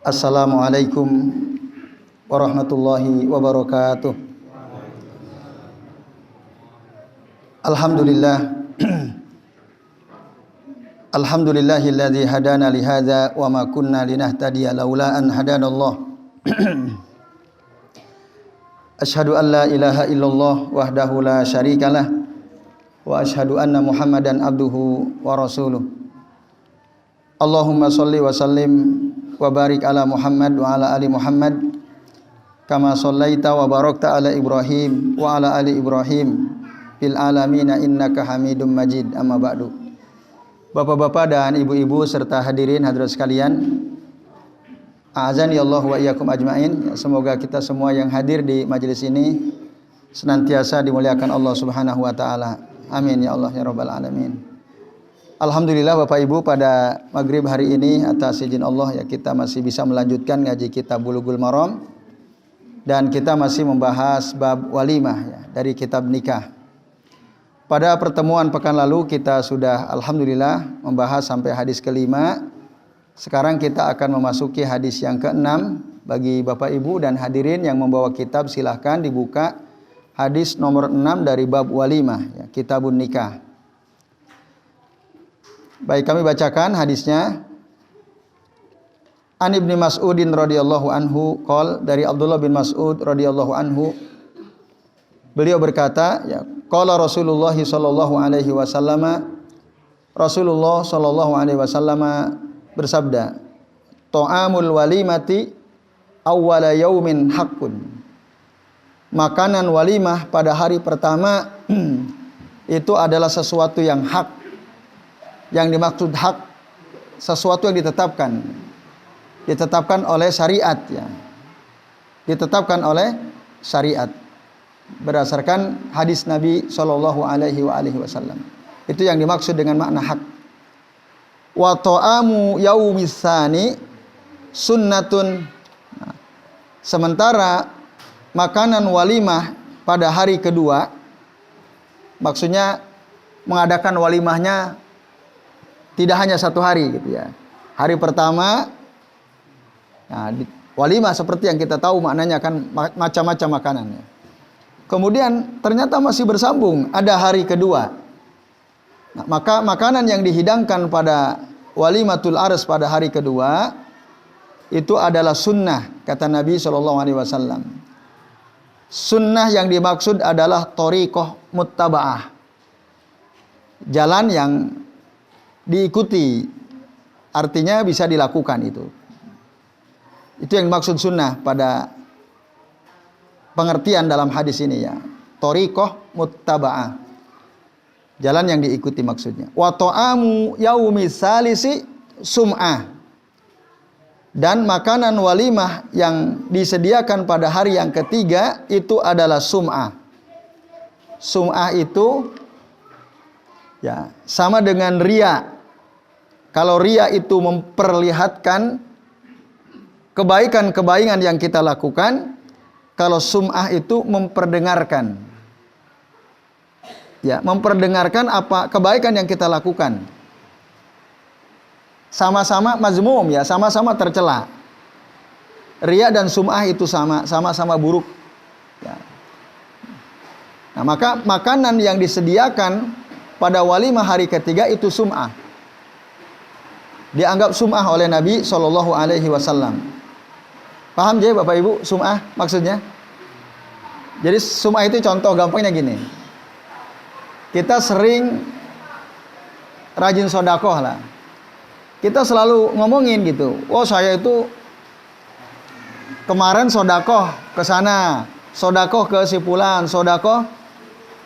Assalamualaikum warahmatullahi wabarakatuh. Alhamdulillah. Alhamdulillahilladzi hadana li hadza wa ma kunna linahtadiya laula an hadanallah. Asyhadu an la ilaha illallah wahdahu la syarikalah wa asyhadu anna Muhammadan abduhu wa rasuluh. Allahumma shalli wa sallim wa barik ala Muhammad wa ala ali Muhammad kama shallaita wa barakta ala Ibrahim wa ala ali Ibrahim fil alamin innaka Hamidum Majid. Amma ba'du. Bapak-bapak dan ibu-ibu serta hadirin hadirat sekalian, a'azani Allah wa iyyakum ajmain. Semoga kita semua yang hadir di majelis ini senantiasa dimuliakan Allah Subhanahu wa taala. Amin ya Allah ya rabbal alamin. Alhamdulillah Bapak Ibu, pada maghrib hari ini atas izin Allah ya kita masih bisa melanjutkan ngaji kitab Bulughul Maram, dan kita masih membahas bab walimah ya, dari kitab nikah. Pada pertemuan pekan lalu kita sudah alhamdulillah membahas sampai hadis ke-5. Sekarang kita akan memasuki hadis yang ke-6. Bagi Bapak Ibu dan hadirin yang membawa kitab, silahkan dibuka hadis nomor 6 dari bab walimah ya, kitabun nikah. Baik, kami bacakan hadisnya. An Ibnu Mas'udin radhiyallahu anhu qol, dari Abdullah bin Mas'ud radhiyallahu anhu, beliau berkata ya, qala Rasulullah sallallahu alaihi wasallam, Rasulullah sallallahu alaihi wasallam bersabda, ta'amul walimati awwala yaumin haqqun. Makanan walimah pada hari pertama itu adalah sesuatu yang hak. Yang dimaksud hak, sesuatu yang ditetapkan oleh syariat ya. Ditetapkan oleh syariat berdasarkan hadis Nabi sallallahu alaihi wasallam. Itu yang dimaksud dengan makna hak. Wa ta'amu yaumis tsani sunnatun. Nah, sementara makanan walimah pada hari kedua, maksudnya mengadakan walimahnya tidak hanya satu hari gitu ya. Hari pertama, nah, walimah seperti yang kita tahu maknanya kan macam-macam makanannya. Kemudian ternyata masih bersambung, ada hari kedua. Nah, maka makanan yang dihidangkan pada walimatul ars pada hari kedua itu adalah sunnah, kata Nabi SAW. Sunnah yang dimaksud adalah thoriqoh muttaba'ah, jalan yang diikuti, artinya bisa dilakukan itu. Itu yang dimaksud sunnah pada pengertian dalam hadis ini ya. Thoriqoh muttaba'ah, jalan yang diikuti maksudnya. Wa ta'amu yaumis salisi sum'ah. Dan makanan walimah yang disediakan pada hari yang ketiga itu adalah sum'ah. Sum'ah itu ya sama dengan riya. Kalau riya itu memperlihatkan kebaikan-kebaikan yang kita lakukan, kalau sum'ah itu memperdengarkan. Ya, memperdengarkan apa kebaikan yang kita lakukan. Sama-sama mazmum ya, sama-sama tercela. Riya dan sum'ah itu sama-sama buruk. Ya. Nah, maka makanan yang disediakan pada walimah hari ketiga itu sum'ah. Dianggap sum'ah oleh Nabi sallallahu alaihi wasallam. Paham je Bapak Ibu sum'ah maksudnya? Jadi sum'ah itu contoh gampangnya gini. Kita sering rajin sedekah lah. Kita selalu ngomongin gitu. Oh, saya itu kemarin sedekah ke sana, sedekah ke si fulan, sedekah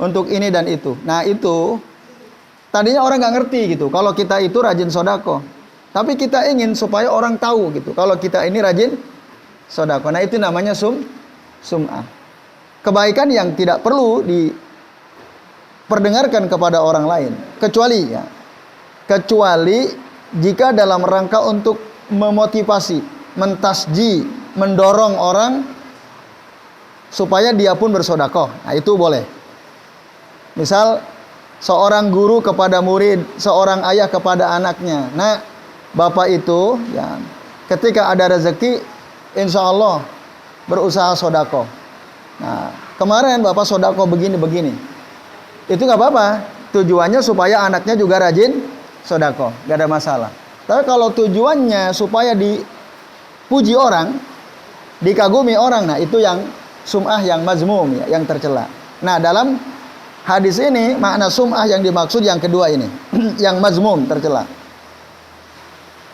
untuk ini dan itu. Nah, itu tadinya orang nggak ngerti gitu kalau kita itu rajin sedekah. Tapi kita ingin supaya orang tahu gitu kalau kita ini rajin sedekah. Nah, itu namanya sum'ah. Kebaikan yang tidak perlu diperdengarkan kepada orang lain, kecuali jika dalam rangka untuk memotivasi, mentasji, mendorong orang supaya dia pun bersedekah. Nah, itu boleh. Misal seorang guru kepada murid, seorang ayah kepada anaknya. Nah, bapak itu ya ketika ada rezeki, insya Allah berusaha sodako. Nah, kemarin bapak sodako begini-begini, itu nggak apa-apa. Tujuannya supaya anaknya juga rajin sodako, nggak ada masalah. Tapi kalau tujuannya supaya dipuji orang, dikagumi orang, nah itu yang sum'ah yang mazmum, ya, yang tercela. Nah, dalam hadis ini makna sum'ah yang dimaksud yang kedua ini, yang mazmum, tercela.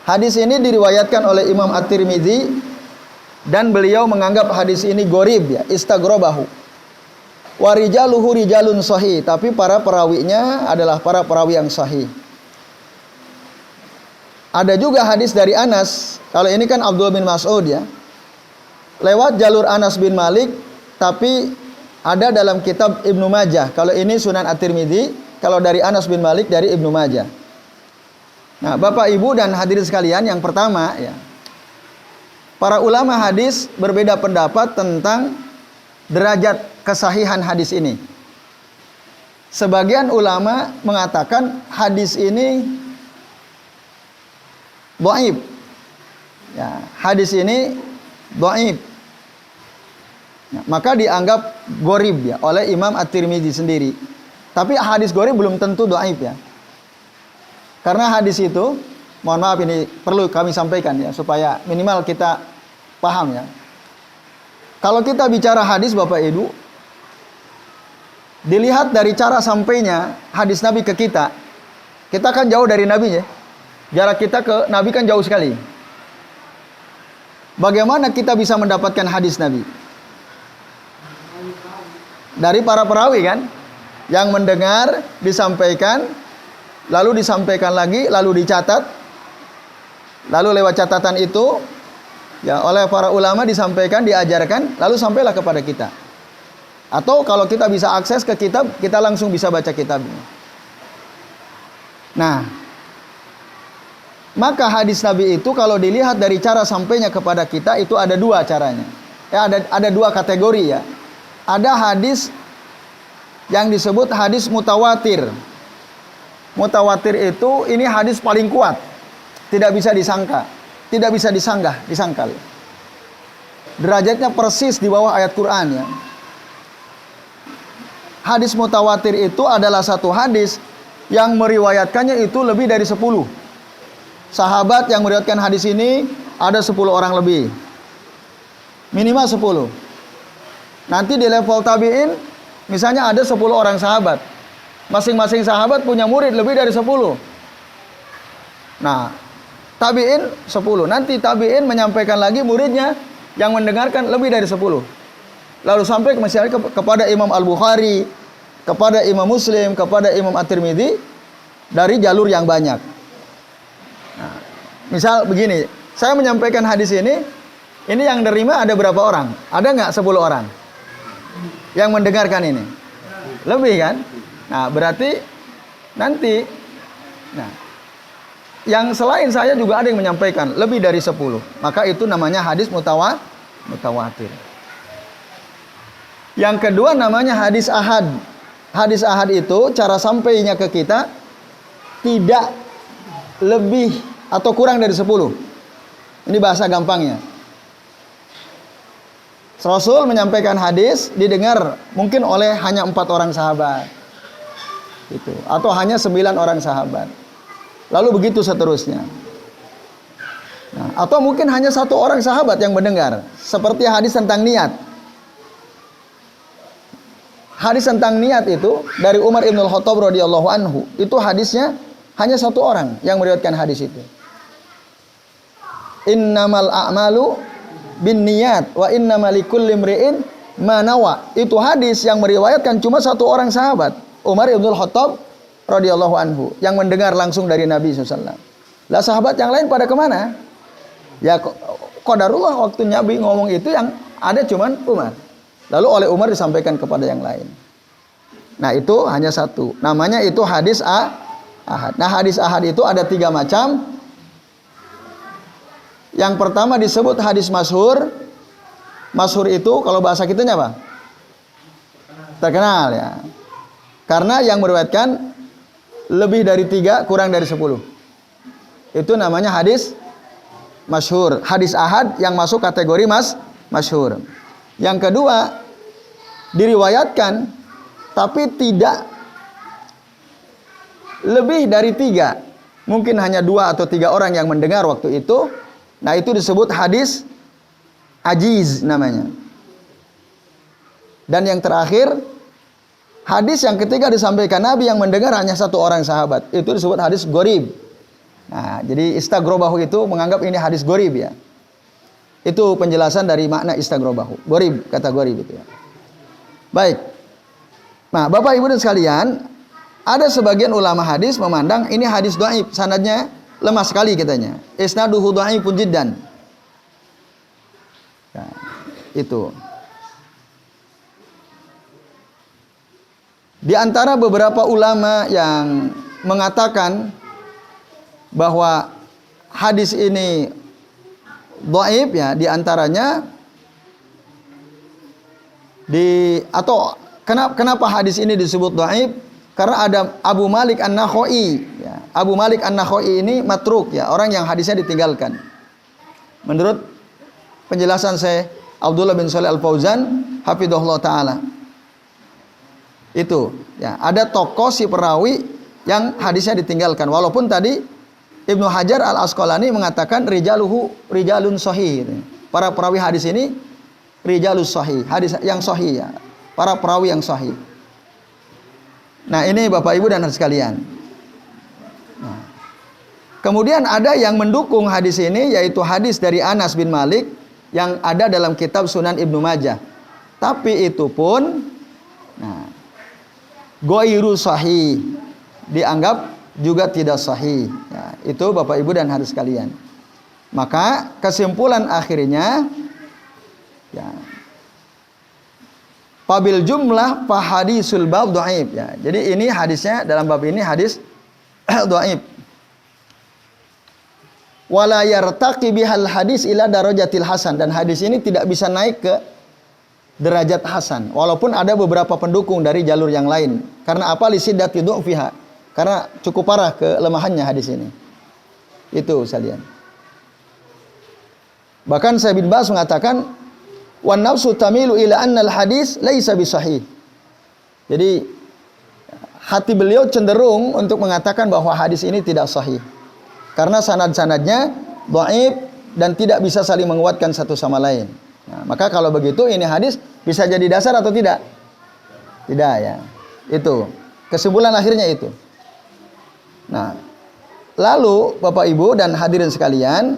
Hadis ini diriwayatkan oleh Imam At-Tirmidzi dan beliau menganggap hadis ini gharib, ya, istaghrabahu. Wa rijaluhu rijalun sahih, tapi para perawinya adalah para perawi yang sahih. Ada juga hadis dari Anas, kalau ini kan Abdul bin Mas'ud, ya. Lewat jalur Anas bin Malik, tapi ada dalam kitab Ibnu Majah. Kalau ini Sunan At-Tirmidzi, kalau dari Anas bin Malik dari Ibnu Majah. Nah, Bapak Ibu dan hadirin sekalian, yang pertama, ya, para ulama hadis berbeda pendapat tentang derajat kesahihan hadis ini. Sebagian ulama mengatakan hadis ini dhaif. Ya, hadis ini dhaif. Ya, maka dianggap gharib, ya, oleh Imam At-Tirmidzi sendiri. Tapi hadis gharib belum tentu dhaif, ya. Karena hadis itu, mohon maaf ini perlu kami sampaikan, ya, supaya minimal kita paham, ya. Kalau kita bicara hadis Bapak Ibu, dilihat dari cara sampainya hadis Nabi ke kita kan jauh dari Nabi, ya. Jarak kita ke Nabi kan jauh sekali. Bagaimana kita bisa mendapatkan hadis Nabi? Dari para perawi, kan, yang mendengar, disampaikan, lalu disampaikan lagi, lalu dicatat, lalu lewat catatan itu, ya, oleh para ulama disampaikan, diajarkan, lalu sampailah kepada kita. Atau kalau kita bisa akses ke kitab, kita langsung bisa baca kitabnya. Nah, maka hadis Nabi itu kalau dilihat dari cara sampainya kepada kita, itu ada dua caranya. Ya, ada dua kategori, ya. Ada hadis yang disebut hadis mutawatir. Mutawatir itu ini hadis paling kuat, tidak bisa disangka, tidak bisa disangkal. Derajatnya persis di bawah ayat Quran, ya. Hadis mutawatir itu adalah satu hadis yang meriwayatkannya itu lebih dari 10 sahabat yang meriwayatkan hadis ini, ada 10 orang lebih, minimal 10. Nanti di level tabi'in, misalnya ada 10 orang sahabat, masing-masing sahabat punya murid lebih dari 10. Nah, tabi'in 10. Nanti tabi'in menyampaikan lagi muridnya yang mendengarkan lebih dari 10. Lalu sampai misalnya kepada Imam Al-Bukhari, kepada Imam Muslim, kepada Imam At-Tirmidzi dari jalur yang banyak. Nah, misal begini, saya menyampaikan hadis ini yang nerima ada berapa orang? Ada nggak 10 orang yang mendengarkan ini? Lebih, kan? Nah, berarti nanti, nah, yang selain saya juga ada yang menyampaikan lebih dari 10. Maka itu namanya hadis mutawatir. Yang kedua namanya hadis ahad. Hadis ahad itu cara sampainya ke kita tidak lebih atau kurang dari 10. Ini bahasa gampangnya. Rasul menyampaikan hadis didengar mungkin oleh hanya 4 orang sahabat. Gitu. Atau hanya 9 orang sahabat. Lalu begitu seterusnya. Nah, atau mungkin hanya 1 orang sahabat yang mendengar. Seperti hadis tentang niat. Hadis tentang niat itu dari Umar Ibn Khattab radhiyallahu anhu. Itu hadisnya hanya 1 orang yang meriwayatkan hadis itu. Innamal a'malu bin niyat wa innamal likulli imri'in ma nawa. Itu hadis yang meriwayatkan cuma 1 orang sahabat, Umar Ibn Khattab radhiyallahu anhu, yang mendengar langsung dari Nabi SAW. Lah sahabat yang lain pada kemana? Ya qadarullah, waktu Nabi ngomong itu yang ada cuman Umar. Lalu oleh Umar disampaikan kepada yang lain. Nah, itu hanya 1. Namanya itu hadis ahad. Nah, hadis ahad itu ada 3 macam. Yang pertama disebut hadis masyhur. Masyhur itu kalau bahasa kitanya apa? Terkenal, ya. Karena yang meriwayatkan lebih dari 3, kurang dari 10. Itu namanya hadis masyhur. Hadis ahad yang masuk kategori masyhur. Yang kedua, diriwayatkan tapi tidak lebih dari 3. Mungkin hanya 2 atau 3 orang yang mendengar waktu itu. Nah, itu disebut hadis ajiz namanya. Dan yang terakhir, hadis yang ketiga disampaikan Nabi yang mendengar hanya 1 orang sahabat. Itu disebut hadis gharib. Nah, jadi istaghrobahu itu menganggap ini hadis gharib ya. Itu penjelasan dari makna istaghrobahu. Gharib, kata gharib itu ya. Baik. Nah, Bapak Ibu dan sekalian, ada sebagian ulama hadis memandang ini hadis dhaif, sanadnya lemah sekali katanya. Isnaduhu dhaifun jiddan. Nah, itu. Di antara beberapa ulama yang mengatakan bahwa hadis ini dhaif ya, di antaranya kenapa hadis ini disebut dhaif? Karena ada Abu Malik An-Nakhai ya. Abu Malik An-Nakhai ini matruk ya, orang yang hadisnya ditinggalkan. Menurut penjelasan saya Abdullah bin Shalih Al-Fauzan hafizahullah taala. Itu ya, ada tokoh si perawi yang hadisnya ditinggalkan. Walaupun tadi Ibnu Hajar Al-Asqalani mengatakan rijalun sahih. Para perawi hadis ini rijalus sahih, hadis yang sahih ya. Para perawi yang sahih. Nah, ini Bapak Ibu dan sekalian. Nah, kemudian ada yang mendukung hadis ini, yaitu hadis dari Anas bin Malik yang ada dalam kitab Sunan Ibnu Majah. Tapi itu pun ghairu sahih, dianggap juga tidak sahih. Ya, itu Bapak Ibu dan hadis sekalian. Maka kesimpulan akhirnya ya, Fabil jumlah fahadisul bab dhaif ya. Jadi ini hadisnya dalam bab ini hadis dhaif. Wala yartaqi bihal hadis ila darajatil hasan, dan hadis ini tidak bisa naik ke derajat hasan walaupun ada beberapa pendukung dari jalur yang lain. Karena apa? Lisiddati du'fiha. Karena cukup parah kelemahannya hadis ini. Itu sekalian. Bahkan Syekh bin Baz mengatakan wan nafsu tamilu ila annal hadis laisa bisahih. Jadi hati beliau cenderung untuk mengatakan bahwa hadis ini tidak sahih. Karena sanad-sanadnya dhaif dan tidak bisa saling menguatkan satu sama lain. Nah, maka kalau begitu ini hadis bisa jadi dasar atau tidak? Tidak ya. Itu. Kesimpulan akhirnya itu. Nah, lalu Bapak Ibu dan hadirin sekalian,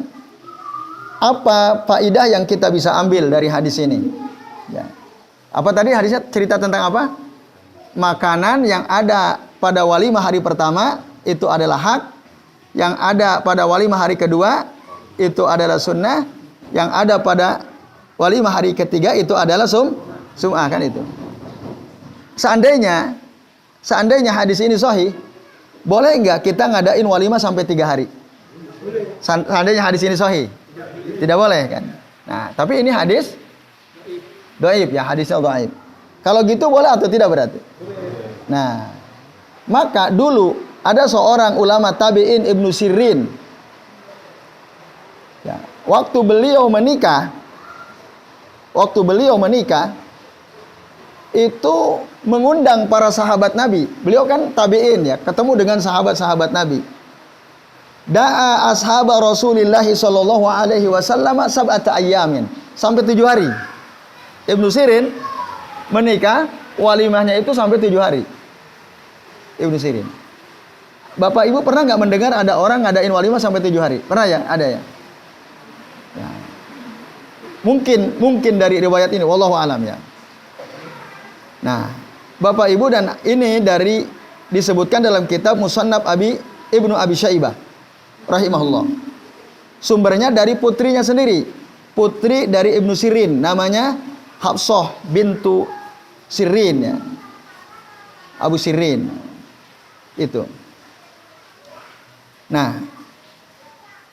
apa faidah yang kita bisa ambil dari hadis ini? Ya. Apa tadi hadisnya cerita tentang apa? Makanan yang ada pada walimah hari pertama itu adalah hak, yang ada pada walimah hari kedua itu adalah sunnah, yang ada pada walimah hari ketiga itu adalah sum'ah, kan itu. Seandainya hadis ini sahih, boleh enggak kita ngadain walimah sampai 3 hari? Seandainya hadis ini sahih. Tidak boleh kan. Nah, tapi ini hadis dhaif ya, hadisnya dhaif. Kalau gitu boleh atau tidak berarti? Nah, maka dulu ada seorang ulama tabi'in Ibnu Sirin. Ya, waktu beliau menikah itu mengundang para sahabat Nabi. Beliau kan tabi'in ya, ketemu dengan sahabat-sahabat Nabi. Da'a ashaba Rasulillah sallallahu alaihi wasallam sab'ata ayyamin, sampai 7 hari. Ibnu Sirin menikah, walimahnya itu sampai 7 hari. Ibnu Sirin. Bapak Ibu pernah nggak mendengar ada orang ngadain walimah sampai 7 hari? Pernah ya? Ada ya? Ya. Mungkin dari riwayat ini, wallahu alam ya. Nah, Bapak Ibu, dan ini disebutkan dalam kitab Musannaf Ibnu Abi Syaibah rahimahullah. Sumbernya dari putrinya sendiri, putri dari Ibnu Sirin, namanya Hafsah bintu Sirin ya. Abu Sirin. Itu. Nah,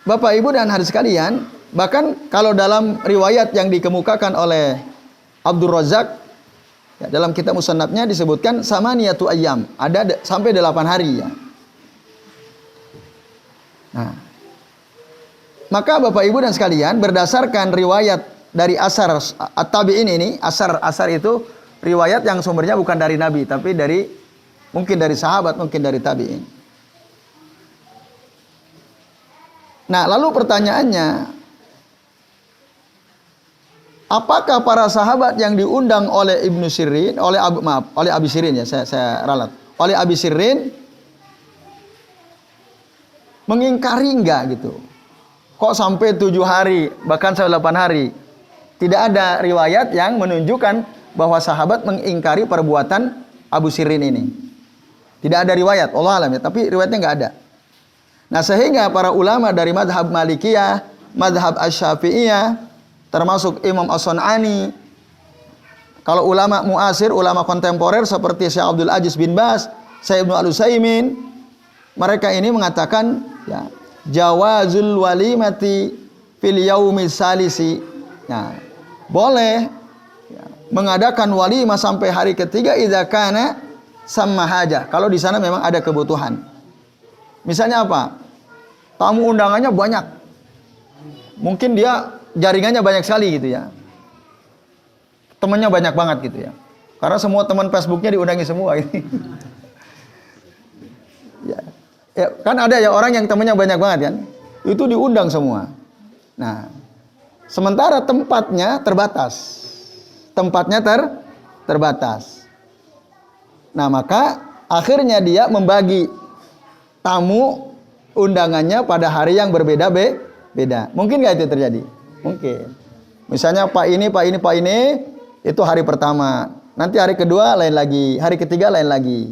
Bapak Ibu dan hadirin sekalian, bahkan kalau dalam riwayat yang dikemukakan oleh Abdul Razak ya, dalam kitab Musannafnya disebutkan samaniyatu ayyam, ada sampai 8 hari ya. Nah, Maka Bapak Ibu dan sekalian, berdasarkan riwayat dari asar at-tabi'in ini, asar itu riwayat yang sumbernya bukan dari Nabi, tapi mungkin dari sahabat, mungkin dari tabi'in. Nah, lalu pertanyaannya, apakah para sahabat yang diundang oleh Ibnu Sirin, oleh Abi Sirin ya, saya ralat, oleh Abi Sirin mengingkari enggak gitu? Kok sampai 7 hari, bahkan 8 hari? Tidak ada riwayat yang menunjukkan bahwa sahabat mengingkari perbuatan Abu Sirin ini. Tidak ada riwayat, Allah alam ya, tapi riwayatnya enggak ada. Nah, sehingga para ulama dari mazhab Malikiyah, mazhab Asy-Syafi'iyah, termasuk Imam As-Sun'ani, kalau ulama muasir, ulama kontemporer seperti Syekh Abdul Aziz bin Baz, Syekh Ibnu Al-Utsaimin, mereka ini mengatakan ya, jawazul walimati fil yaumi salisi. Nah, boleh ya, mengadakan walimah sampai hari ketiga idza kana samma haja. Kalau di sana memang ada kebutuhan. Misalnya apa? Tamu undangannya banyak. Mungkin dia jaringannya banyak sekali gitu ya. Temannya banyak banget gitu ya. Karena semua teman Facebooknya diundangi semua gitu. Ya, kan ada ya orang yang temannya banyak banget kan. Itu diundang semua. Nah, sementara tempatnya terbatas. Tempatnya terbatas. Nah, maka akhirnya dia membagi tamu undangannya pada hari yang berbeda-beda. Mungkin nggak itu terjadi? Mungkin. Misalnya Pak ini, itu hari pertama. Nanti hari kedua lain lagi, hari ketiga lain lagi.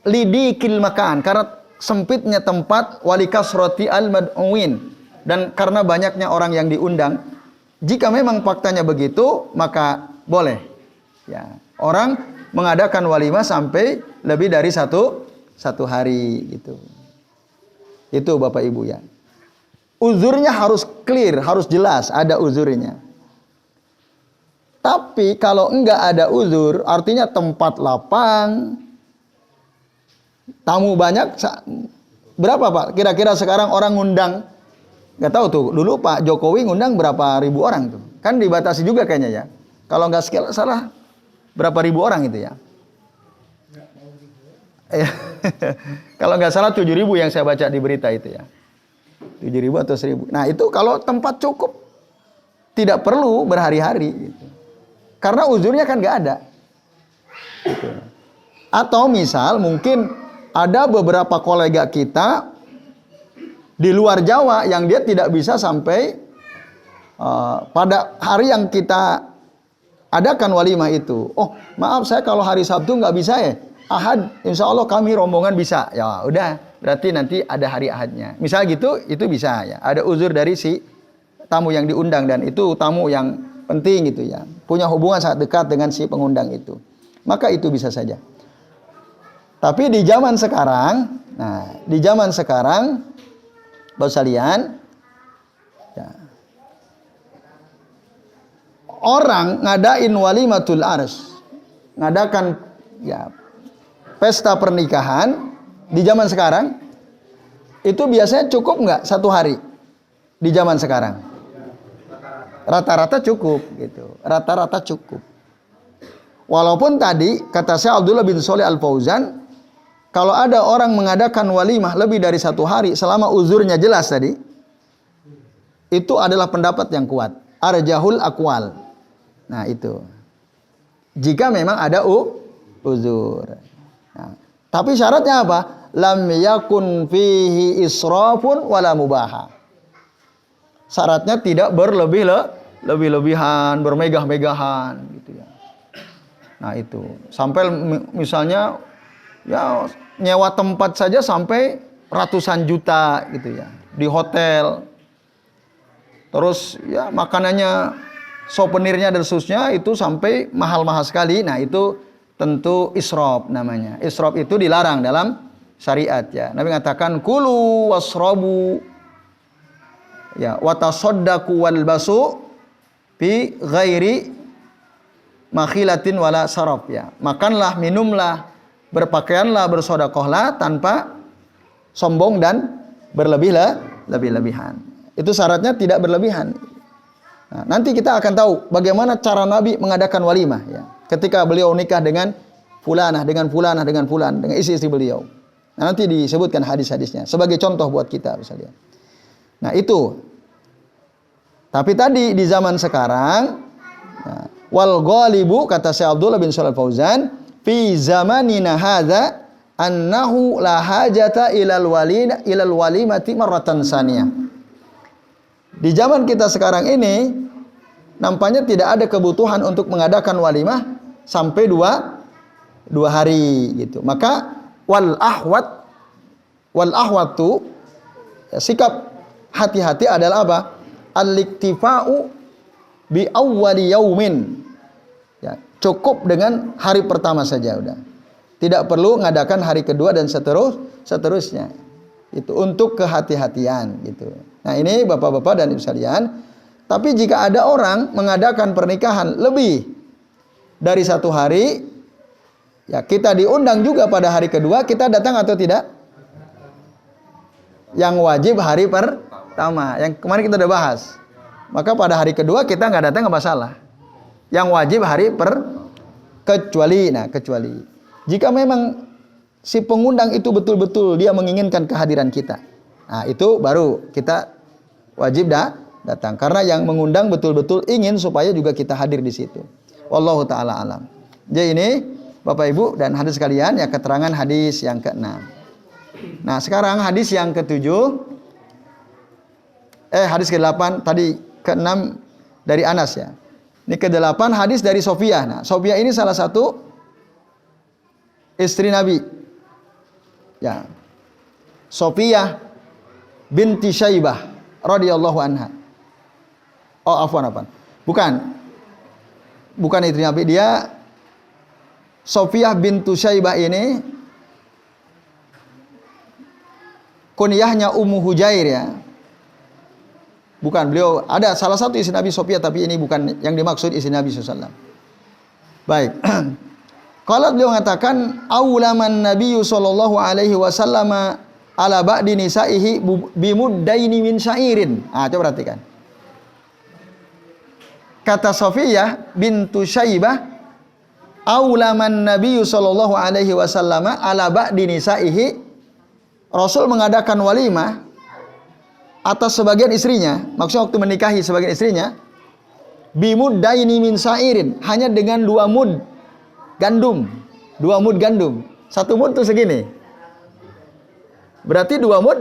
Lidikil makan, karena sempitnya tempat, wali kasrati al-mad'uin, dan karena banyaknya orang yang diundang. Jika memang faktanya begitu, maka boleh. Ya, orang mengadakan walimah sampai lebih dari satu hari gitu. Itu Bapak Ibu ya. Uzurnya harus clear, harus jelas, ada uzurnya. Tapi kalau enggak ada uzur, artinya tempat lapang, tamu banyak, berapa Pak? Kira-kira sekarang orang ngundang, nggak tahu tuh, dulu Pak Jokowi ngundang berapa ribu orang tuh. Kan dibatasi juga kayaknya ya. Kalau nggak salah, berapa ribu orang itu ya. Kalau nggak salah 7.000 yang saya baca di berita itu ya. 7.000 atau 1.000. Nah itu kalau tempat cukup, tidak perlu berhari-hari gitu. Karena uzurnya kan nggak ada gitu. Atau misal mungkin ada beberapa kolega kita di luar Jawa yang dia tidak bisa sampai pada hari yang kita adakan walimah itu. Oh maaf, saya kalau hari Sabtu nggak bisa ya, Ahad insya Allah kami rombongan bisa. Ya udah, berarti nanti ada hari Ahadnya. Misal gitu, itu bisa ya. Ada uzur dari si tamu yang diundang, dan itu tamu yang penting gitu ya. Punya hubungan sangat dekat dengan si pengundang itu. Maka itu bisa saja. Tapi di zaman sekarang, Bapak sekalian, ya, orang ngadain walimatul ars, ngadakan ya pesta pernikahan di zaman sekarang, itu biasanya cukup nggak 1 hari di zaman sekarang? Rata-rata cukup gitu. Rata-rata cukup. Walaupun tadi kata saya Abdullah bin Shalih Al-Fauzan, kalau ada orang mengadakan walimah lebih dari 1 hari selama uzurnya jelas tadi, itu adalah pendapat yang kuat. Arjahul aqwal. Nah itu. Jika memang ada uzur. Nah, tapi syaratnya apa? Lam yakun fihi israfun wala mubaha. Syaratnya tidak berlebih-lebihan, bermegah-megahan gitu ya. Nah itu. Sampai misalnya ya nyewa tempat saja sampai ratusan juta gitu ya. Di hotel. Terus ya makanannya, souvenirnya dan seterusnya itu sampai mahal-mahal sekali. Nah itu tentu israf namanya. Israf itu dilarang dalam syariat ya. Nabi mengatakan kulu wasrabu ya watasaddaqu walbasu bi ghairi makhilatin wala saraf ya. Makanlah, minumlah, berpakaianlah, bersedekahlah tanpa sombong dan berlebihan. Itu syaratnya tidak berlebihan. Nah, nanti kita akan tahu bagaimana cara Nabi mengadakan walimah ya. Ketika beliau nikah dengan fulanah, dengan istri-istri beliau. Nah, nanti disebutkan hadis-hadisnya sebagai contoh buat kita misalnya. Nah, itu. Tapi tadi di zaman sekarang nah, wal ghalibu kata Syekh Abdullah bin Shalih Fauzan fi zamanina hadza annahu la hajata ilal walimati marratan saniyah. Di zaman kita sekarang ini nampaknya tidak ada kebutuhan untuk mengadakan walimah sampai dua hari gitu. Maka wal ahwatu ya, sikap hati-hati adalah apa? Al-iktifa'u bi awwali yaumin. Ya, cukup dengan hari pertama saja udah. Tidak perlu mengadakan hari kedua dan seterusnya. Itu untuk kehati-hatian gitu. Nah, ini Bapak-bapak dan Ibu sekalian. Tapi jika ada orang mengadakan pernikahan lebih dari 1 hari, ya kita diundang juga pada hari kedua, kita datang atau tidak? Yang wajib hari pertama, yang kemarin kita udah bahas. Maka pada hari kedua kita nggak datang nggak masalah. Yang wajib hari kecuali jika memang si pengundang itu betul-betul dia menginginkan kehadiran kita. Nah, itu baru kita wajib datang. Karena yang mengundang betul-betul ingin supaya juga kita hadir di situ. Wallahu ta'ala alam. Jadi ini Bapak Ibu dan hadis sekalian ya keterangan hadis yang ke-6. Nah, sekarang hadis yang ke-7. Hadis ke-8 tadi ke-6 dari Anas ya. Ini ke-8 hadis dari Sofiyah. Nah, Sofiyah ini salah satu istri Nabi. Ya. Sofiyah binti Syaibah radhiyallahu anha. Oh, afwan. Bukan istri Nabi, dia Sofiyah bintu Syaibah ini kunyahnya Ummu Hujair ya. Bukan, beliau ada salah satu istri Nabi Sofiyah, tapi ini bukan yang dimaksud istri Nabi SAW. Baik. Kalau beliau mengatakan aulaman Nabi sallallahu alaihi wasallam ala ba'di nisaihi bimuddaini min syairin. Coba perhatikan. Kata Sofiyah bintu Syaibah, aulaman Nabi sallallahu alaihi wasallam ala ba'di nisaihi, Rasul mengadakan walimah atas sebagian istrinya, maksudnya waktu menikahi sebagian istrinya, bimuddaini min syairin, hanya dengan 2 mud gandum. 2 mud gandum. 1 mud itu segini. Berarti 2 mud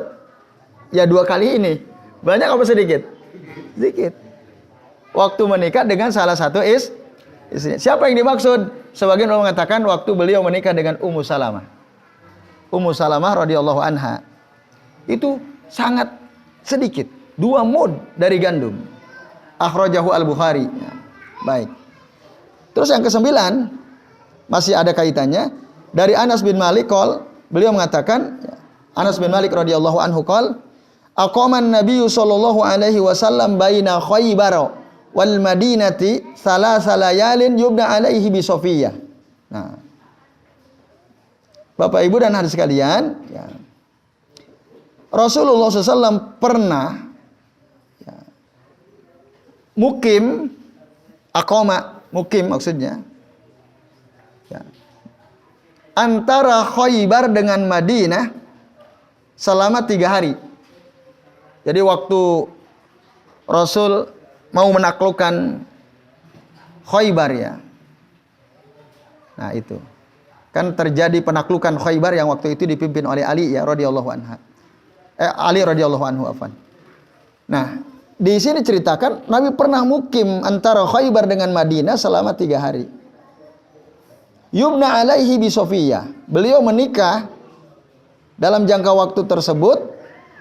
ya 2 kali ini. Banyak apa sedikit? Sedikit. Waktu menikah dengan salah satu istrinya. Siapa yang dimaksud? Sebagian orang mengatakan waktu beliau menikah dengan Ummu Salamah. Ummu Salamah radhiyallahu anha. Itu sangat sedikit. 2 mud dari gandum. Akhrajahu Al-Bukhari. Ya. Baik. Terus yang ke-9 masih ada kaitannya dari Anas bin Malik beliau mengatakan Anas bin Malik radhiyallahu anhu aqaman Nabi sallallahu alaihi wasallam baina Khaybar wal Madinati 3 layalin yubna alaihi bi Sofiyah. Nah, Bapak Ibu dan hadirin sekalian, ya, Rasulullah SAW pernah ya, mukim maksudnya ya, antara Khaybar dengan Madinah selama 3 hari. Jadi waktu Rasul mau menaklukkan Khaybar ya. Nah, itu. Kan terjadi penaklukan Khaybar yang waktu itu dipimpin oleh Ali ya radhiyallahu anhu. Ali radhiyallahu anhu afwan. Nah, di sini ceritakan Nabi pernah mukim antara Khaybar dengan Madinah selama 3 hari. Yubna alaihi bi Sofiyah. Beliau menikah dalam jangka waktu tersebut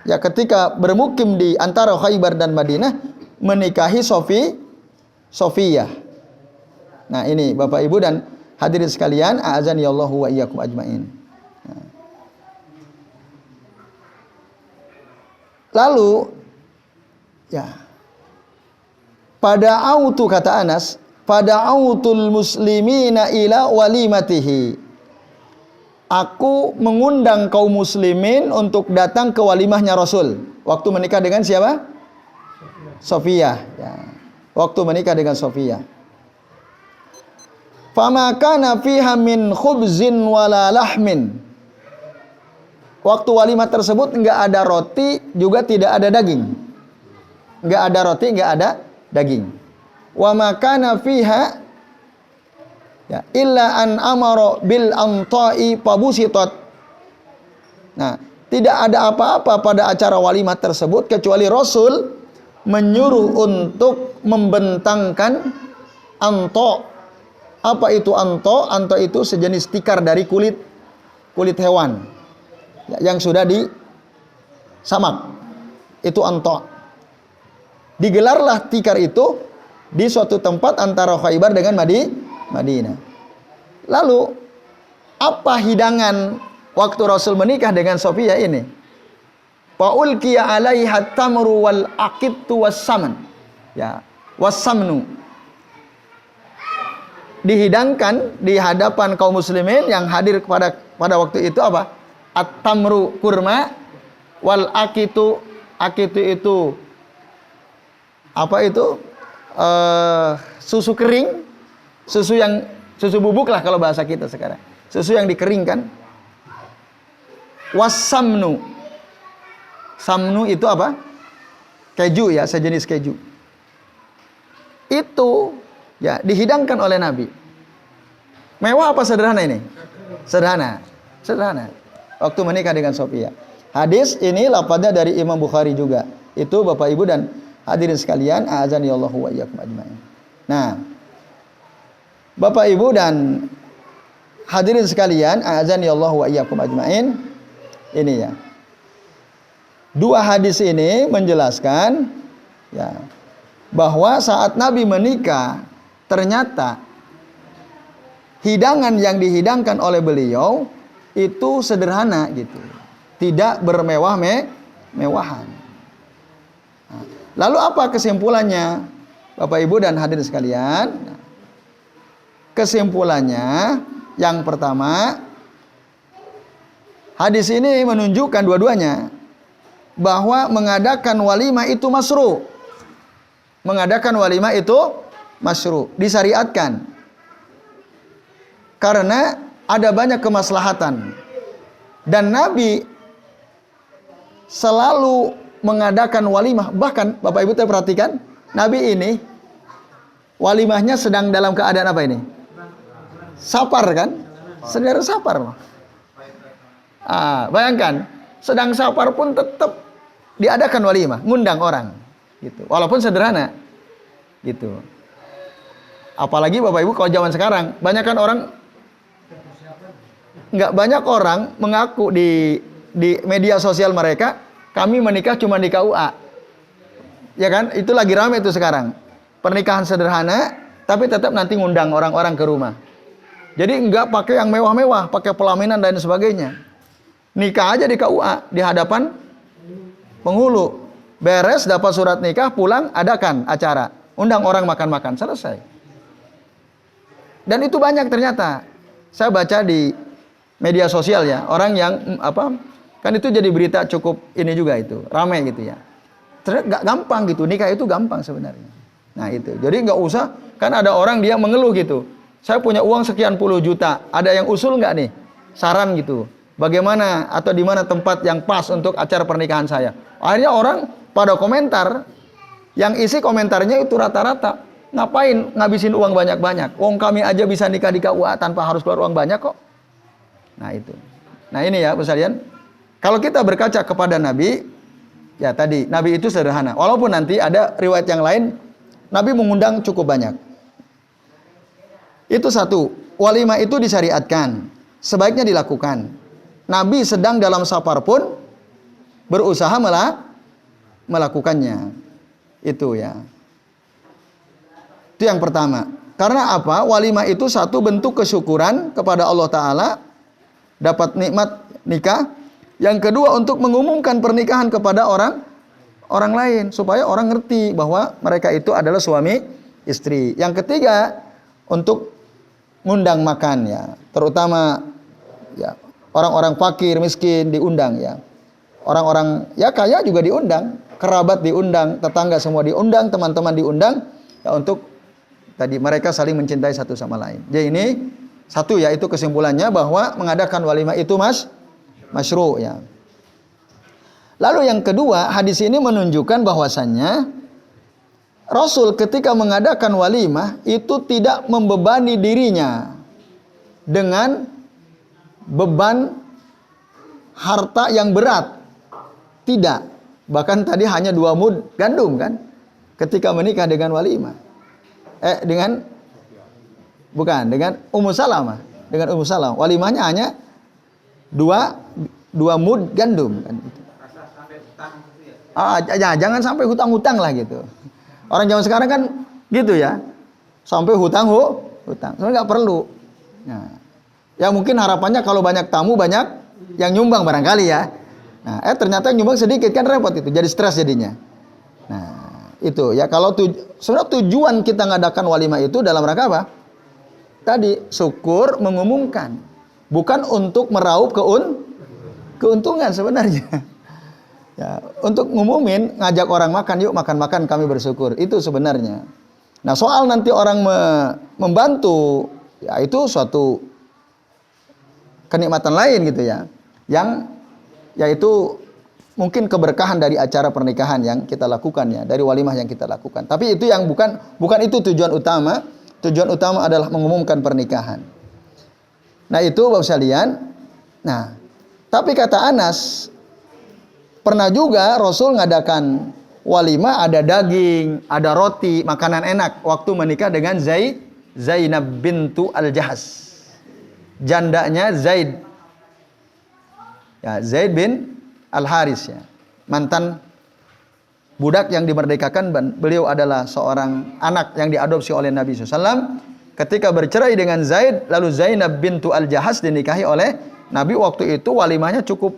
ya ketika bermukim di antara Khaybar dan Madinah menikahi Sofiyah. Nah, ini Bapak Ibu dan hadirin sekalian, a'azani Allahu wa iyyakum ajmain. Nah. Lalu ya pada autu kata Anas, pada autul muslimina ila walimatihi. Aku mengundang kaum muslimin untuk datang ke walimahnya Rasul. Waktu menikah dengan siapa? Sofiyah ya. Waktu menikah dengan Sofiyah. Fama kana fiha min khubzin wala lahmin. Waktu walimah tersebut enggak ada roti, juga tidak ada daging. Enggak ada roti, enggak ada daging. Wa ma kana fiha ya illa an amara bil anta'i pabusitat. Nah, tidak ada apa-apa pada acara walimah tersebut kecuali Rasul menyuruh untuk membentangkan anto. Apa itu anto? Anto itu sejenis tikar dari kulit hewan ya, yang sudah disamak. Itu anto. Digelarlah tikar itu di suatu tempat antara Khaybar dengan Madinah. Lalu apa hidangan waktu Rasul menikah dengan Sofiyah ini? Faulqiya 'alaiha tamru wal aqittu was-saman. Ya, was-samnu. Dihidangkan di hadapan kaum muslimin yang hadir pada waktu itu apa? At-tamru kurma, wal aqitu itu apa itu? Susu kering, susu bubuk lah kalau bahasa kita sekarang. Susu yang dikeringkan. Was-samnu. Samnu itu apa? Keju ya, sejenis keju. Itu ya dihidangkan oleh Nabi. Mewah apa sederhana ini? Sederhana. Waktu menikah dengan Sofiyah. Hadis ini lafadznya dari Imam Bukhari juga. Itu Bapak Ibu dan hadirin sekalian, a'azanillahu wa iyyakum ajmain. Nah, Bapak Ibu dan hadirin sekalian, a'azanillahu wa iyyakum ajmain. Ini ya. Dua hadis ini menjelaskan ya bahwa saat Nabi menikah ternyata hidangan yang dihidangkan oleh beliau itu sederhana gitu. Tidak bermewah-mewahan. Nah, lalu apa kesimpulannya? Bapak Ibu dan hadirin sekalian. Kesimpulannya yang pertama, hadis ini menunjukkan dua-duanya bahwa mengadakan walimah itu masyru'. Mengadakan walimah itu masyru', disyariatkan. Karena ada banyak kemaslahatan. Dan Nabi selalu mengadakan walimah. Bahkan Bapak Ibu perhatikan, Nabi ini walimahnya sedang dalam keadaan apa ini? Safar kan? Sedang safar loh. Bayangkan, sedang safar pun tetap diadakan walimah, ngundang orang gitu. Walaupun sederhana gitu. Apalagi Bapak Ibu kalau zaman sekarang, banyak banyak orang mengaku di media sosial mereka, kami menikah cuma di KUA. Ya kan? Itu lagi ramai itu sekarang. Pernikahan sederhana, tapi tetap nanti ngundang orang-orang ke rumah. Jadi enggak pakai yang mewah-mewah, pakai pelaminan dan sebagainya. Nikah aja di KUA, di hadapan penghulu. Beres, dapat surat nikah, pulang, adakan acara. Undang orang makan-makan, selesai. Dan itu banyak ternyata. Saya baca di media sosial ya, orang yang kan itu jadi berita cukup ini juga itu, ramai gitu ya. Ternyata gak gampang gitu, nikah itu gampang sebenarnya. Nah itu, jadi nggak usah, kan ada orang dia mengeluh gitu. Saya punya uang sekian puluh juta, ada yang usul nggak nih? Saran gitu. Bagaimana atau di mana tempat yang pas untuk acara pernikahan saya? Akhirnya orang pada komentar, yang isi komentarnya itu rata-rata, ngapain ngabisin uang banyak-banyak? Wong kami aja bisa nikah di KUA tanpa harus keluar uang banyak kok. Nah itu. Nah ini ya, sekalian. Kalau kita berkaca kepada Nabi, ya tadi Nabi itu sederhana. Walaupun nanti ada riwayat yang lain, Nabi mengundang cukup banyak. Itu satu. Walimah itu disyariatkan, sebaiknya dilakukan. Nabi sedang dalam safar pun berusaha melakukannya. Itu ya. Itu yang pertama. Karena apa? Walimah itu satu bentuk kesyukuran kepada Allah Ta'ala, dapat nikmat nikah. Yang kedua, untuk mengumumkan pernikahan kepada orang lain, supaya orang ngerti bahwa mereka itu adalah suami istri. Yang ketiga, untuk ngundang makan ya, terutama ya orang-orang fakir miskin diundang ya. Orang-orang ya kaya juga diundang, kerabat diundang, tetangga semua diundang, teman-teman diundang, ya untuk tadi mereka saling mencintai satu sama lain. Jadi ini satu ya, itu kesimpulannya bahwa mengadakan walimah itu masyru' ya. Lalu yang kedua, hadis ini menunjukkan bahwasannya Rasul ketika mengadakan walimah itu tidak membebani dirinya dengan beban harta yang berat. Tidak. Bahkan tadi hanya 2 mud gandum kan ketika menikah dengan walimah. Dengan Ummu Salamah. Dengan Ummu Salamah. Walimahnya hanya 2 mud gandum kan. Jangan sampai hutang-hutang lah gitu. Orang zaman sekarang kan gitu ya. Sampai hutang. Sebenarnya nggak perlu. Nah, ya mungkin harapannya kalau banyak tamu banyak yang nyumbang barangkali ya. Nah, ternyata nyumbang sedikit kan repot itu, jadi stres jadinya. Nah, itu ya kalau sebenarnya tujuan kita ngadakan walimah itu dalam rangka apa? Tadi syukur mengumumkan, bukan untuk meraup keuntungan sebenarnya. Ya, untuk ngumumin, ngajak orang makan, yuk makan-makan kami bersyukur. Itu sebenarnya. Nah, soal nanti orang membantu, ya itu suatu kenikmatan lain gitu ya. Yaitu mungkin keberkahan dari acara pernikahan yang kita lakukan ya, dari walimah yang kita lakukan. Tapi itu yang bukan itu tujuan utama. Tujuan utama adalah mengumumkan pernikahan. Nah, itu Bapak sekalian. Nah, tapi kata Anas, pernah juga Rasul ngadakan walimah, ada daging, ada roti, makanan enak waktu menikah dengan Zainab bintu Al-Jahas. Jandanya Zaid. Ya, Zaid bin Al-Haris ya. Mantan budak yang dimerdekakan, beliau adalah seorang anak yang diadopsi oleh Nabi SAW. Ketika bercerai dengan Zaid, lalu Zainab bintu Al-Jahas dinikahi oleh Nabi. Waktu itu walimahnya cukup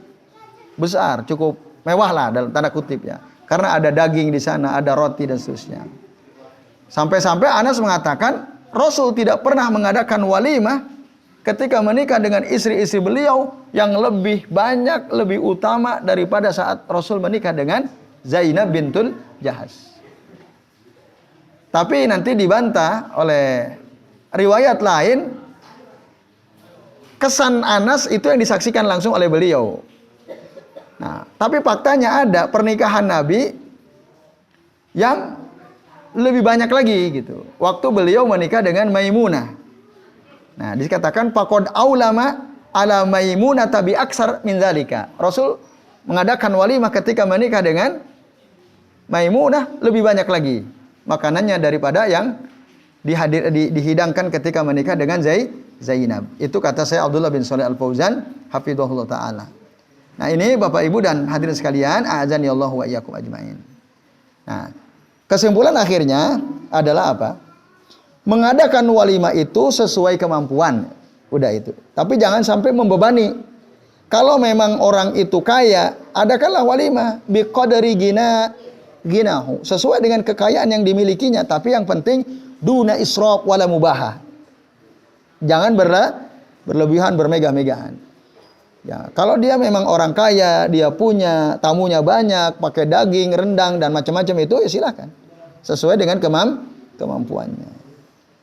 besar, cukup mewah lah dalam tanda kutip ya. Karena ada daging di sana, ada roti dan seterusnya. Sampai-sampai Anas mengatakan Rasul tidak pernah mengadakan walimah ketika menikah dengan istri-istri beliau yang lebih banyak, lebih utama daripada saat Rasul menikah dengan Zainab bintul Jahas. Tapi nanti dibantah oleh riwayat lain, kesan Anas itu yang disaksikan langsung oleh beliau. Nah, tapi faktanya ada pernikahan Nabi yang lebih banyak lagi gitu. Waktu beliau menikah dengan Maimunah. Nah, dikatakan faqad aulama ala Maimunah tabi aksar min zalika. Rasul mengadakan walimah ketika menikah dengan Maimunah lebih banyak lagi makanannya daripada yang dihidangkan ketika menikah dengan Zainab. Itu kata saya Abdullah bin Shalih Al-Fauzan hafizahullah taala. Nah, ini Bapak Ibu dan hadirin sekalian, a'azani Allah wa iyyakum ajmain. Nah, kesimpulan akhirnya adalah apa? Mengadakan walimah itu sesuai kemampuan. Udah itu. Tapi jangan sampai membebani. Kalau memang orang itu kaya, adakanlah walimah biqadari ginahu. Sesuai dengan kekayaan yang dimilikinya. Tapi yang penting duna israf wala mubahah. Jangan berlebihan, bermegah-megahan. Ya, kalau dia memang orang kaya, dia punya tamunya banyak, pakai daging, rendang dan macam-macam itu ya silakan. Sesuai dengan kemampuannya.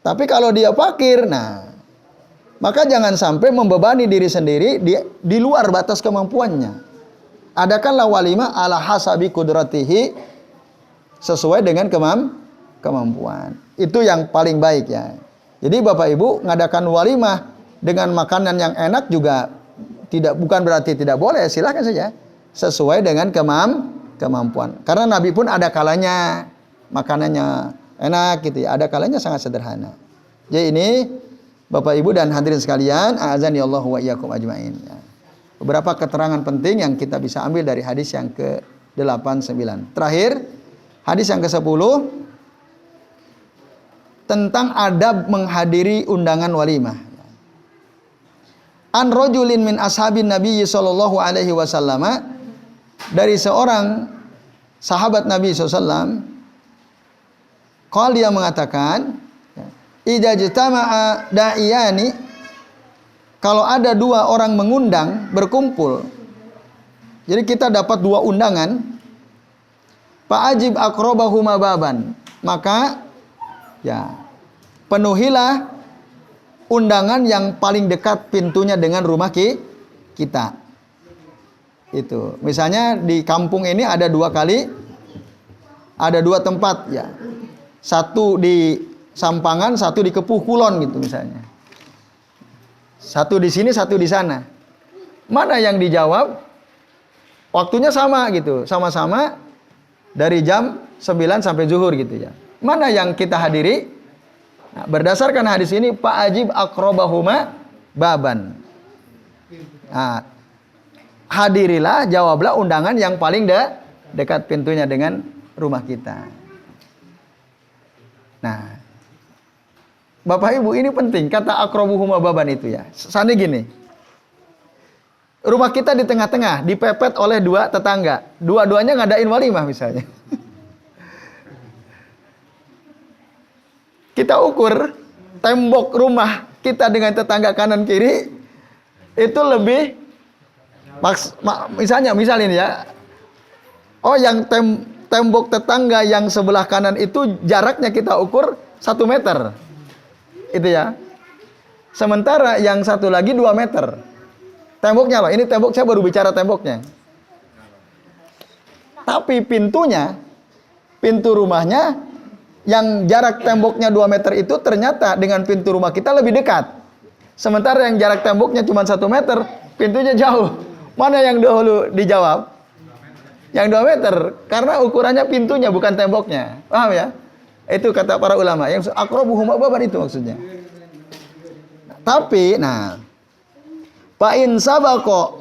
Tapi kalau dia fakir, nah, maka jangan sampai membebani diri sendiri di luar batas kemampuannya. Adakanlah walimah ala hasabi kudratihi, sesuai dengan kemampuan. Itu yang paling baik ya. Jadi Bapak Ibu ngadakan walimah dengan makanan yang enak juga bukan berarti tidak boleh, silakan saja. Sesuai dengan kemampuan. Karena Nabi pun ada kalanya makanannya enak gitu ya. Ada kalanya sangat sederhana. Jadi ini Bapak Ibu dan hadirin sekalian, a'azani Allah wa iyyakum ajmain ya. Beberapa keterangan penting yang kita bisa ambil dari hadis yang ke-89. Terakhir, hadis yang ke-10 tentang adab menghadiri undangan walimah. An rajulin min ashabin Nabi sallallahu alaihi wasallam, dari seorang sahabat Nabi SAW, qala dia mengatakan, idza jtama'a da'iyani, kalau ada dua orang mengundang berkumpul, Jadi kita dapat dua undangan. Fa'ajib aqrabahuma baban. Maka ya, penuhilah undangan yang paling dekat pintunya dengan rumah kita. Itu. Misalnya di kampung ini ada dua tempat ya. Satu di Sampangan, satu di Kepuh Kulon gitu misalnya. Satu di sini, satu di sana. Mana yang dijawab? Waktunya sama gitu, sama-sama dari jam 9 sampai zuhur gitu ya. Mana yang kita hadiri? Nah, berdasarkan hadis ini, fa'ajib aqrabahuma baban. Nah, hadirilah, jawablah undangan yang paling dekat pintunya dengan rumah kita. Nah, Bapak Ibu, ini penting kata aqrabuhuma baban itu ya. Seandainya gini. Rumah kita di tengah-tengah, dipepet oleh dua tetangga. Dua-duanya ngadain walimah misalnya. Kita ukur tembok rumah kita dengan tetangga kanan kiri itu lebih misalnya ini ya. Oh, yang tembok tetangga yang sebelah kanan itu jaraknya kita ukur 1 meter. Itu ya. Sementara yang satu lagi 2 meter. Temboknya loh, ini tembok, saya baru bicara temboknya. Tapi pintu rumahnya yang jarak temboknya 2 meter itu ternyata dengan pintu rumah kita lebih dekat. Sementara yang jarak temboknya cuma 1 meter, pintunya jauh. Mana yang dahulu dijawab? Yang 2 meter, karena ukurannya pintunya bukan temboknya. Paham ya? Itu kata para ulama, yang aqrabuhuma baban itu maksudnya. Tapi, fa in sabaqa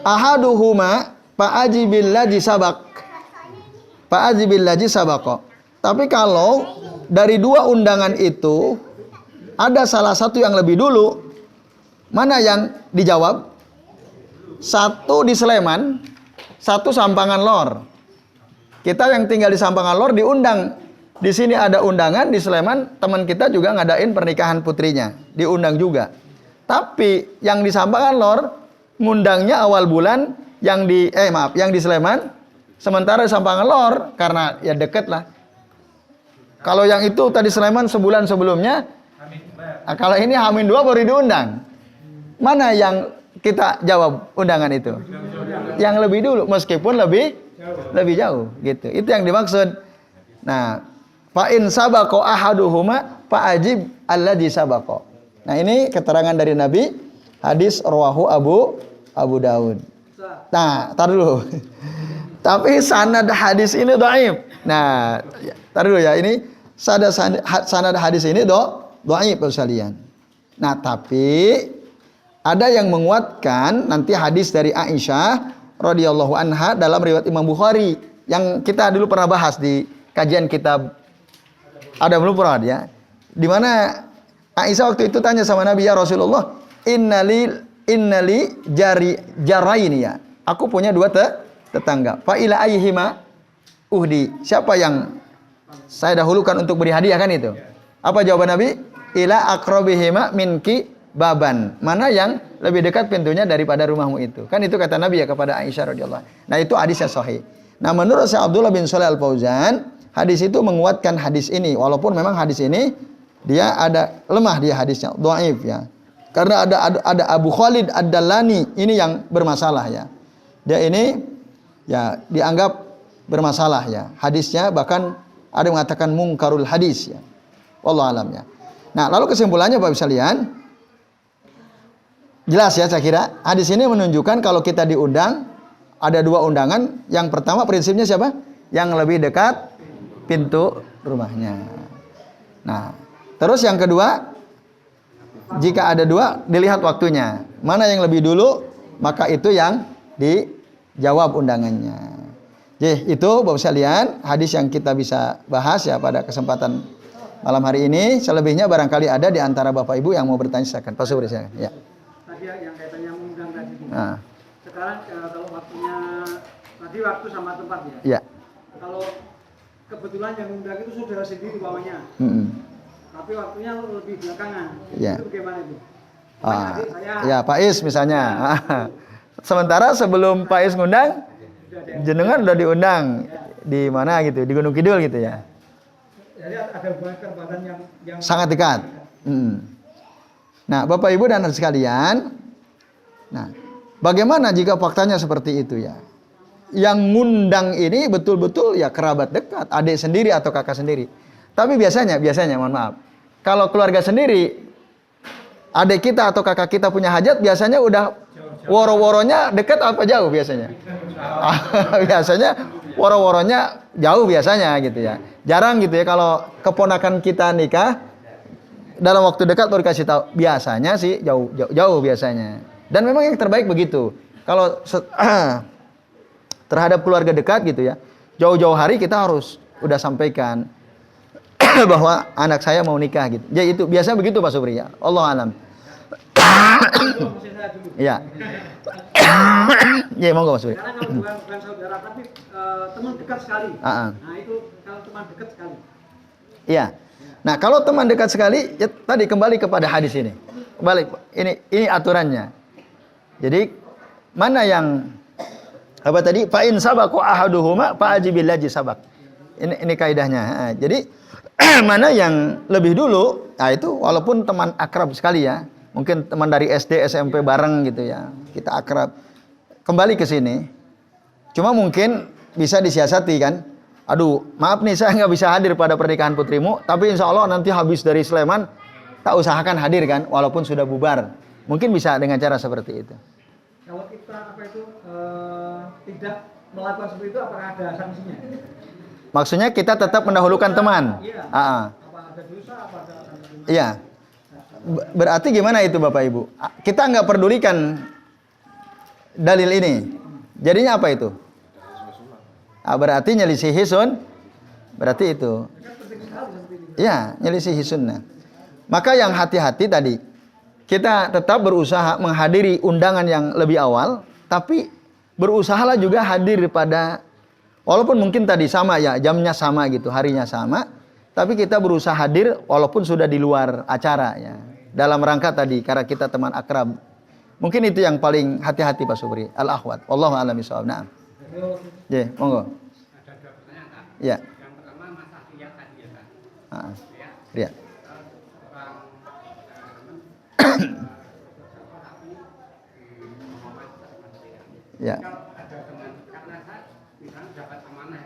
ahaduhuma fa'ajibil ladzi sabaq. Fa'ajibil ladzi sabaqa. Tapi kalau dari dua undangan itu ada salah satu yang lebih dulu, mana yang dijawab? Satu di Sleman, satu Sampangan Lor. Kita yang tinggal di Sampangan Lor diundang. Di sini ada undangan, di Sleman teman kita juga ngadain pernikahan putrinya, diundang juga. Tapi yang di Sampangan Lor ngundangnya awal bulan, yang di Sleman, sementara di Sampangan Lor karena ya deket lah. Kalau yang itu tadi Sleman sebulan sebelumnya, kalau ini H-2 baru diundang. Mana yang kita jawab undangan itu? Yang lebih dulu, meskipun lebih jauh gitu. Itu yang dimaksud. Nah, fa in sabaqa ahaduhuma fa'ajib alladzi sabaqa. Nah, ini keterangan dari Nabi, hadis rawahu Abu Daud. Nah, tar dulu. Tapi sanad hadis ini dhaif. Nah, tar dulu ya, ini sanad hadis ini dhaif sekalian. Nah, tapi ada yang menguatkan nanti hadis dari Aisyah radhiyallahu anha dalam riwayat Imam Bukhari yang kita dulu pernah bahas di kajian kitab ada belum pernah ya, di mana Aisyah waktu itu tanya sama Nabi, ya Rasulullah, innali jaraini ya, aku punya dua tetangga, fa ila ayyihima uhdi, siapa yang saya dahulukan untuk beri hadiah, kan itu. Apa jawaban Nabi? Ila aqrabihima minki baban, mana yang lebih dekat pintunya daripada rumahmu itu. Kan itu kata Nabi ya kepada Aisyah radhiyallahu. Nah, itu hadisnya sahih. Nah, menurut Syekh Abdullah bin Shalih Al Fauzan, hadis itu menguatkan hadis ini, walaupun memang hadis ini dia ada lemah, dia hadisnya dhaif ya. Karena ada Abu Khalid Ad-Dallani ini yang bermasalah ya. Dia ini ya dianggap bermasalah ya. Hadisnya bahkan ada yang mengatakan mungkarul hadis ya. Wallahu alam ya. Nah, lalu kesimpulannya Bapak sekalian, jelas ya saya kira. Hadis ini menunjukkan kalau kita diundang, ada dua undangan. Yang pertama prinsipnya siapa? Yang lebih dekat pintu rumahnya. Nah, terus yang kedua, jika ada dua, dilihat waktunya. Mana yang lebih dulu, maka itu yang dijawab undangannya. Jadi itu Bapak sekalian, hadis yang kita bisa bahas ya pada kesempatan malam hari ini. Selebihnya barangkali ada di antara Bapak Ibu yang mau bertanya, silakan. Pak Subri, silakan. Ya. Tadi yang kaitannya mengundang tadi. Nah. Sekarang kalau waktunya tadi waktu sama tempat ya. Ya. Kalau kebetulan yang mengundang itu saudara sendiri bawahnya. Tapi waktunya lebih belakangan. Ya. Itu bagaimana itu? Ya, Pak Is misalnya. Sementara sebelum Pak Is ngundang, jenengan udah diundang di mana gitu, di Gunung Kidul gitu ya. Jadi ada hubungan kekerabatan yang Sangat dekat. Nah, Bapak Ibu dan anak sekalian, nah, bagaimana jika faktanya seperti itu ya? Yang ngundang ini betul-betul ya kerabat dekat, adik sendiri atau kakak sendiri. Tapi biasanya, mohon maaf, kalau keluarga sendiri, adik kita atau kakak kita punya hajat, biasanya udah woro-woronya dekat apa jauh biasanya? Biasanya woro-woronya jauh biasanya gitu ya. Jarang gitu ya kalau keponakan kita nikah dalam waktu dekat baru kasih tahu. Biasanya sih jauh biasanya. Dan memang yang terbaik begitu. Kalau terhadap keluarga dekat gitu ya, jauh-jauh hari kita harus udah sampaikan bahwa anak saya mau nikah gitu. Jadi itu biasa begitu Pak Supri ya. Allah alam. Ya. Ya monggo Mas Supri. Karena kalau bukan saudara tapi teman dekat sekali. Nah itu kalau teman dekat sekali. Iya. Nah kalau teman dekat sekali, ya tadi kembali kepada hadis ini. Kembali ini aturannya. Jadi mana yang apa tadi? Fa in sabaqu ahaduhuma fa ajibil ladzi sabaq. Ini kaidahnya. Jadi mana yang lebih dulu, nah itu walaupun teman akrab sekali ya. Mungkin teman dari SD, SMP bareng gitu ya. Kita akrab. Kembali ke sini. Cuma mungkin bisa disiasati kan. Aduh, maaf nih saya nggak bisa hadir pada pernikahan putrimu. Tapi insya Allah nanti habis dari Sleman, tak usahakan hadir kan. Walaupun sudah bubar. Mungkin bisa dengan cara seperti itu. Kalau kita tidak melakukan seperti itu, apakah ada sanksinya? Maksudnya kita tetap mendahulukan teman. Iya. Apa ada dosa, apa ada sanksinya? Iya. Berarti gimana itu Bapak Ibu? Kita nggak pedulikan dalil ini. Jadinya apa itu? Berarti nyelisihi sun. Berarti itu. Iya, nyelisihi sunnah. Maka yang hati-hati tadi. Kita tetap berusaha menghadiri undangan yang lebih awal. Tapi berusahalah juga hadir pada. Walaupun mungkin tadi sama ya, jamnya sama gitu, harinya sama. Tapi kita berusaha hadir walaupun sudah di luar acara ya. Dalam rangka tadi, karena kita teman akrab. Mungkin itu yang paling hati-hati Pak Supri. Al-akhwat. Wallahu a'lam bishawab. Na'am. Ya, monggo. Ada dua pertanyaan, Kak. Ya. Yang pertama masalah riya tadi ya, Kak. Riya. Ya. Ada teman, karena saya misalnya dapat amanah,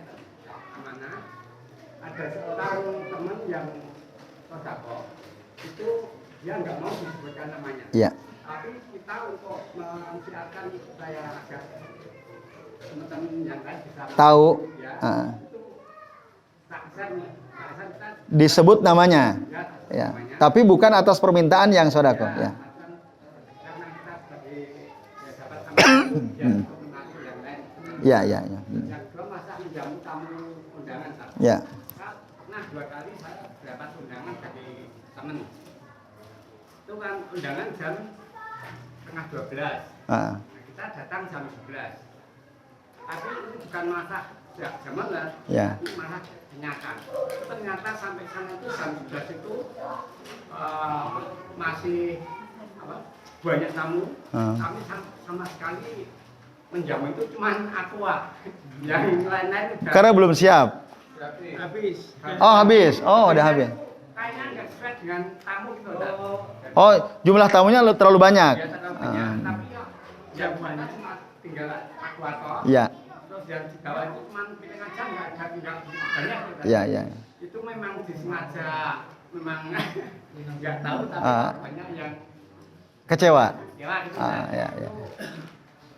ada seorang teman yang sodako, itu dia nggak mau disebutkan namanya. Ya. Tapi kita untuk mensiarkan supaya agar teman-teman yang lain bisa Tahu. Ya, itu tak kita Disebut namanya. ya, Ya. Tapi bukan atas permintaan yang sodako. Ya. karena kita sebagai dapat amanah ya, untuk mengatur yang lain. Ya. Yang kedua masa menjamu tamu undangan, Pak. Ya. Pernah 2 kali saya dapat undangan dari teman. Itu kan undangan jam setengah 12. Nah, kita datang jam 11. Tapi itu bukan masa jam malam, Ya. ini malah kenyataan. Ternyata sampai sana itu jam 11 itu masih banyak tamu. Kami sama sekali menjamu itu cuma aqua. Yang lain-lain udah Karena belum siap. Habis. Oh, habis. Oh, udah habis. kayaknya nggak sesuai dengan tamu gitu. Pak. Oh, jumlah tamunya terlalu banyak. Ya, terlalu banyak. Tapi ya banyak cuma tinggal aqua toh. Ya. Terus yang di bawah itu cuma piring aja nggak banyak. Gitu. Ya, ya. Itu memang disengaja, memang nggak tahu tapi banyak yang Kecewa. kecewa gitu. Ya.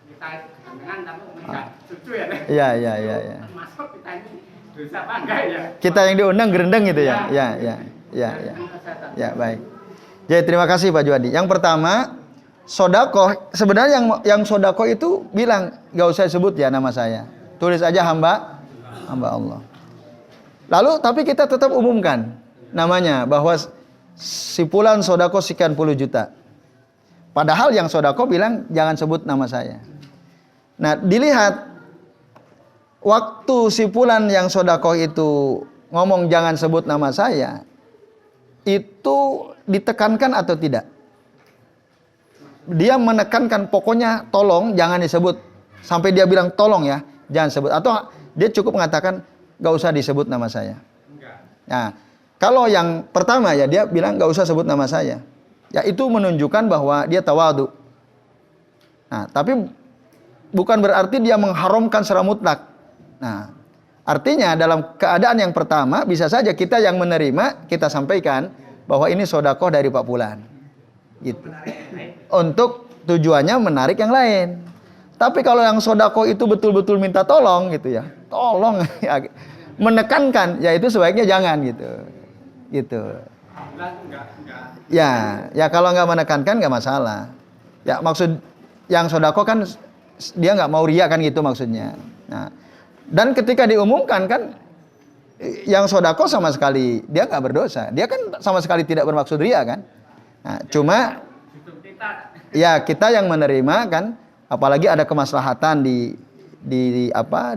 Kita dengan tapi nggak setuju ya. Ya. Termasuk kita ini dosa apa enggak ya? Kita yang diundang gerendeng gitu ya. Ya. Ya, baik. Jadi terima kasih Pak Juwadi. Yang pertama, sodakoh. Sebenarnya yang sodakoh itu bilang gak usah sebut ya nama saya. Tulis aja hamba Allah. Lalu tapi kita tetap umumkan namanya bahwa si fulan sodakoh sekian puluh juta. Padahal yang sodakoh bilang jangan sebut nama saya. Nah dilihat waktu si fulan yang sodakoh itu ngomong jangan sebut nama saya, itu ditekankan atau tidak? dia menekankan pokoknya tolong jangan disebut. Sampai dia bilang tolong ya, jangan sebut. Atau dia cukup mengatakan gak usah disebut nama saya. Nah, kalau yang pertama ya dia bilang gak usah sebut nama saya. Ya itu menunjukkan bahwa dia tawadhu. Nah, tapi bukan berarti dia mengharamkan secara mutlak. Nah, artinya dalam keadaan yang pertama bisa saja kita yang menerima kita sampaikan bahwa ini sedekah dari Pak Fulan. Gitu. Untuk tujuannya menarik yang lain. Tapi kalau yang sedekah itu betul-betul minta tolong gitu ya. Tolong ya, menekankan ya itu sebaiknya jangan gitu. Gitu. Ya kalau nggak menekankan nggak masalah. Ya maksud yang sedekah kan dia nggak mau riya kan gitu maksudnya. Nah, dan ketika diumumkan kan yang sedekah sama sekali dia nggak berdosa. Dia kan sama sekali tidak bermaksud riya kan. Nah, cuma ya kita yang menerima kan, apalagi ada kemaslahatan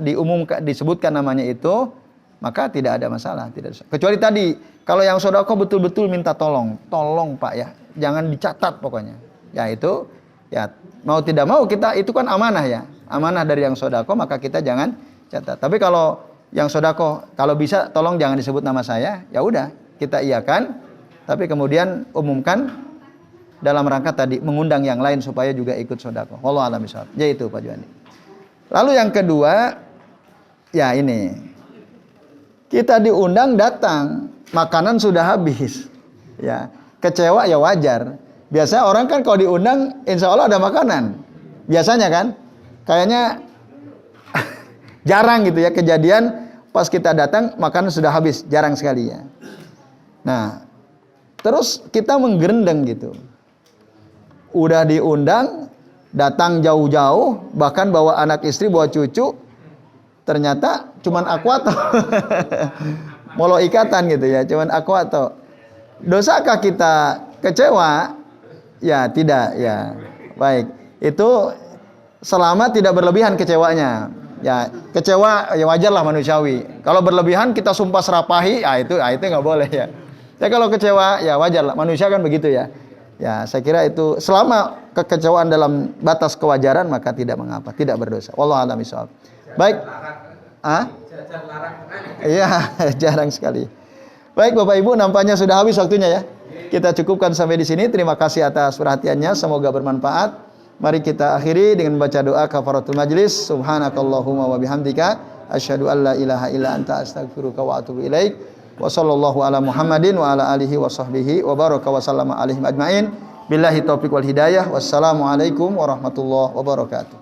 diumumkan disebutkan namanya itu, maka tidak ada masalah, tidak. Kecuali tadi kalau yang sedekah betul-betul minta tolong Pak ya, jangan dicatat pokoknya. Ya itu ya mau tidak mau kita itu kan amanah ya, amanah dari yang sedekah maka kita jangan catat. Tapi kalau yang sedekah kalau bisa tolong jangan disebut nama saya, ya udah kita iyakan. Tapi kemudian umumkan dalam rangka tadi mengundang yang lain supaya juga ikut sedekah. Wallahu a'lam bishawab. Ya itu Pak Juandi. Lalu yang kedua ya ini. Kita diundang datang, makanan sudah habis. Ya, kecewa ya wajar. Biasanya orang kan kalau diundang insya Allah ada makanan. Biasanya kan kayaknya jarang gitu ya kejadian pas kita datang makanan sudah habis, jarang sekali ya. Nah, terus kita menggerendeng gitu. Udah diundang, datang jauh-jauh, bahkan bawa anak istri, bawa cucu, ternyata cuman aquato. Molo ikatan gitu ya, cuman aquato. Dosakah kita kecewa? Ya, tidak ya. Baik. Itu selama tidak berlebihan kecewanya. Ya, kecewa ya wajarlah manusiawi. Kalau berlebihan kita sumpah serapahi, itu enggak boleh ya. Ya kalau kecewa ya wajarlah, manusia kan begitu ya. Ya, saya kira itu selama kekecewaan dalam batas kewajaran maka tidak mengapa, tidak berdosa. Wallahu a'lam bishawab. Baik. Iya, jarang sekali. Baik Bapak Ibu, nampaknya sudah habis waktunya ya. Kita cukupkan sampai di sini. Terima kasih atas perhatiannya, semoga bermanfaat. Mari kita akhiri dengan baca doa kafaratul majlis. Subhanakallahumma wa bihamdika asyhadu an la ilaha illa anta astaghfiruka wa atubu ilaik. Wa sallallahu ala Muhammadin wa ala alihi wa sahbihi wa baraka wa sallama alaihim ajmain. Billahi taufiq wal hidayah. Wassalamualaikum warahmatullahi wabarakatuh.